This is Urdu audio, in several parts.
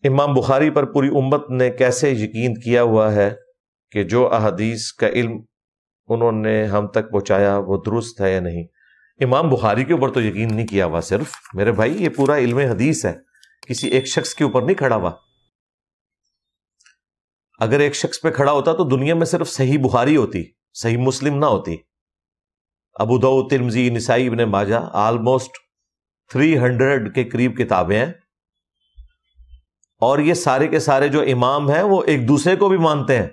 امام بخاری پر پوری امت نے کیسے یقین کیا ہوا ہے کہ جو احادیث کا علم انہوں نے ہم تک پہنچایا وہ درست ہے یا نہیں؟ امام بخاری کے اوپر تو یقین نہیں کیا ہوا صرف میرے بھائی، یہ پورا علم حدیث ہے، کسی ایک شخص کے اوپر نہیں کھڑا ہوا۔ اگر ایک شخص پہ کھڑا ہوتا تو دنیا میں صرف صحیح بخاری ہوتی، صحیح مسلم نہ ہوتی۔ ابو داؤد، ترمذی، نسائی، ابن ماجہ، آلموسٹ 300 کے قریب کتابیں ہیں، اور یہ سارے کے سارے جو امام ہیں وہ ایک دوسرے کو بھی مانتے ہیں۔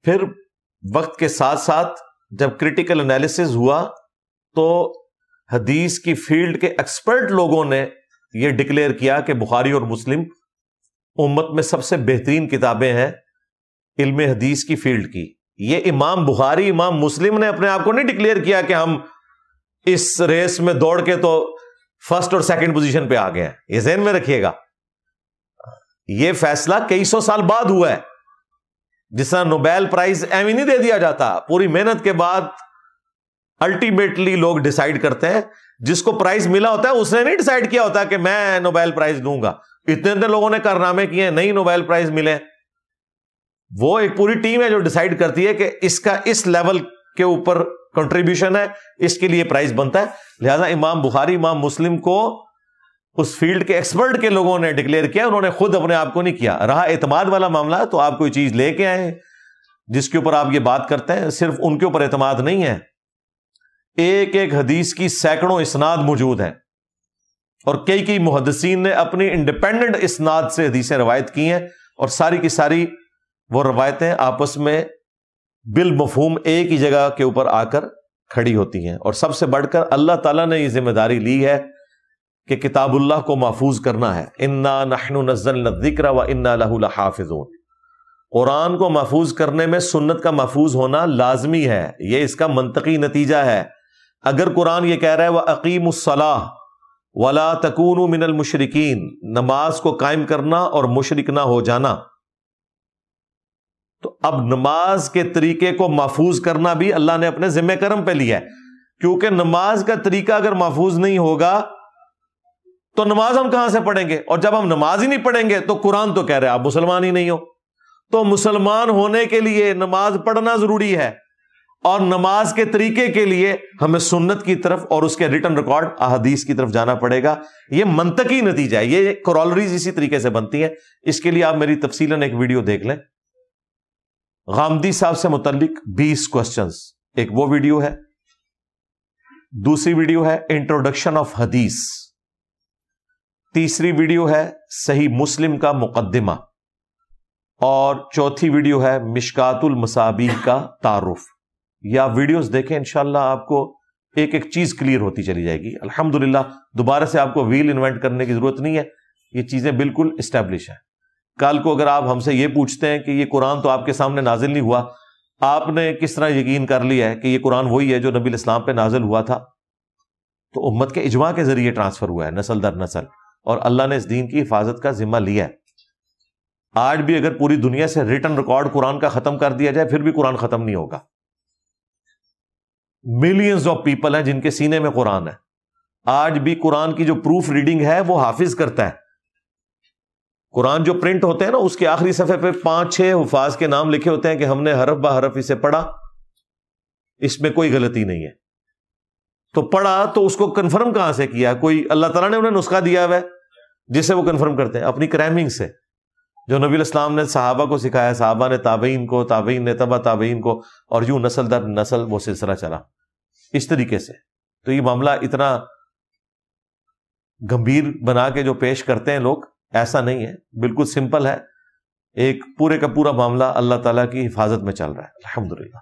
پھر وقت کے ساتھ ساتھ جب کریٹیکل انالیسز ہوا تو حدیث کی فیلڈ کے ایکسپرٹ لوگوں نے یہ ڈکلیئر کیا کہ بخاری اور مسلم امت میں سب سے بہترین کتابیں ہیں علم حدیث کی فیلڈ کی۔ یہ امام بخاری، امام مسلم نے اپنے آپ کو نہیں ڈکلیئر کیا کہ ہم اس ریس میں دوڑ کے تو فرسٹ اور سیکنڈ پوزیشن پہ آ گئے ہیں، یہ ذہن میں رکھیے گا۔ یہ فیصلہ کئی سو سال بعد ہوا ہے، جس طرح نوبیل پرائز ایویں نہیں دے دیا جاتا، پوری محنت کے بعد الٹیمیٹلی لوگ ڈیسائیڈ کرتے ہیں۔ جس کو پرائز ملا ہوتا ہے اس نے نہیں ڈیسائیڈ کیا ہوتا کہ میں نوبیل پرائز دوں گا۔ اتنے لوگوں نے کارنامے کیے ہیں، نہیں نوبیل پرائز ملے، وہ ایک پوری ٹیم ہے جو ڈیسائیڈ کرتی ہے کہ اس کا اس لیول کے اوپر کنٹریبیوشن ہے، اس کے لیے پرائز بنتا ہے۔ لہذا امام بخاری، امام مسلم کو اس فیلڈ کے ایکسپرٹ کے لوگوں نے ڈکلیئر کیا، انہوں نے خود اپنے آپ کو نہیں کیا۔ رہا اعتماد والا معاملہ تو آپ کوئی چیز لے کے آئے ہیں جس کے اوپر آپ یہ بات کرتے ہیں، صرف ان کے اوپر اعتماد نہیں ہے، ایک ایک حدیث کی سینکڑوں اسناد موجود ہیں، اور کئی محدثین نے اپنی انڈیپینڈنٹ اسناد سے حدیثیں روایت کی ہیں، اور ساری کی ساری وہ روایتیں آپس میں بالمفہوم ایک ہی جگہ کے اوپر آ کر کھڑی ہوتی ہیں۔ اور سب سے بڑھ کر اللہ تعالیٰ نے یہ ذمہ داری لی ہے کہ کتاب اللہ کو محفوظ کرنا ہے۔ انا نحن نزلنا الذکر وانا لہ لحافظون۔ قرآن کو محفوظ کرنے میں سنت کا محفوظ ہونا لازمی ہے، یہ اس کا منطقی نتیجہ ہے۔ اگر قرآن یہ کہہ رہا ہے وَأَقِیمُوا الصَّلَاةَ وَلَا تَكُونُوا مِنَ الْمُشْرِكِينَ، نماز کو قائم کرنا اور مشرک نہ ہو جانا، تو اب نماز کے طریقے کو محفوظ کرنا بھی اللہ نے اپنے ذمہ کرم پہ لیا ہے، کیونکہ نماز کا طریقہ اگر محفوظ نہیں ہوگا تو نماز ہم کہاں سے پڑھیں گے؟ اور جب ہم نماز ہی نہیں پڑھیں گے تو قرآن تو کہہ رہے آپ مسلمان ہی نہیں ہو۔ تو مسلمان ہونے کے لیے نماز پڑھنا ضروری ہے، اور نماز کے طریقے کے لیے ہمیں سنت کی طرف اور اس کے ریٹن ریکارڈ احادیث کی طرف جانا پڑے گا۔ یہ منطقی نتیجہ ہے، یہ کورالریز اسی طریقے سے بنتی ہیں۔ اس کے لیے آپ میری تفصیلاً ایک ویڈیو دیکھ لیں، غامدی صاحب سے متعلق 20 کوسچنز، ایک وہ ویڈیو ہے، دوسری ویڈیو ہے انٹروڈکشن آف حدیث، تیسری ویڈیو ہے صحیح مسلم کا مقدمہ، اور چوتھی ویڈیو ہے مشکات المصابیح کا تعارف۔ یا ویڈیوز دیکھیں، انشاءاللہ آپ کو ایک ایک چیز کلیئر ہوتی چلی جائے گی۔ الحمدللہ دوبارہ سے آپ کو ویل انوینٹ کرنے کی ضرورت نہیں ہے، یہ چیزیں بالکل اسٹیبلش ہیں۔ کل کو اگر آپ ہم سے یہ پوچھتے ہیں کہ یہ قرآن تو آپ کے سامنے نازل نہیں ہوا، آپ نے کس طرح یقین کر لیا ہے کہ یہ قرآن وہی ہے جو نبی الاسلام پہ نازل ہوا تھا؟ تو امت کے اجماع کے ذریعے ٹرانسفر ہوا ہے نسل در نسل، اور اللہ نے اس دین کی حفاظت کا ذمہ لیا ہے۔ آج بھی اگر پوری دنیا سے ریٹن ریکارڈ قرآن کا ختم کر دیا جائے پھر بھی قرآن ختم نہیں ہوگا۔ ملینز آف پیپل ہیں جن کے سینے میں قرآن ہے، آج بھی قرآن کی جو پروف ریڈنگ ہے وہ حافظ کرتا ہے۔ قرآن جو پرنٹ ہوتے ہیں نا، اس کے آخری صفحے پہ 5-6 حفاظ کے نام لکھے ہوتے ہیں کہ ہم نے حرف بہ حرف اسے پڑھا، اس میں کوئی غلطی نہیں ہے۔ تو پڑھا تو اس کو کنفرم کہاں سے کیا؟ کوئی اللہ تعالیٰ نے انہیں نسخہ دیا ہوا ہے جسے وہ کنفرم کرتے ہیں اپنی کرائمنگ سے، جو نبی الاسلام نے صحابہ کو سکھایا، صحابہ نے تابعین کو، تابعین نے تبع تابعین کو، اور یوں نسل در نسل وہ سلسلہ چلا اس طریقے سے۔ تو یہ معاملہ اتنا گمبھیر بنا کے جو پیش کرتے ہیں لوگ، ایسا نہیں ہے، بالکل سمپل ہے، ایک پورے کا پورا معاملہ اللہ تعالیٰ کی حفاظت میں چل رہا ہے الحمدللہ۔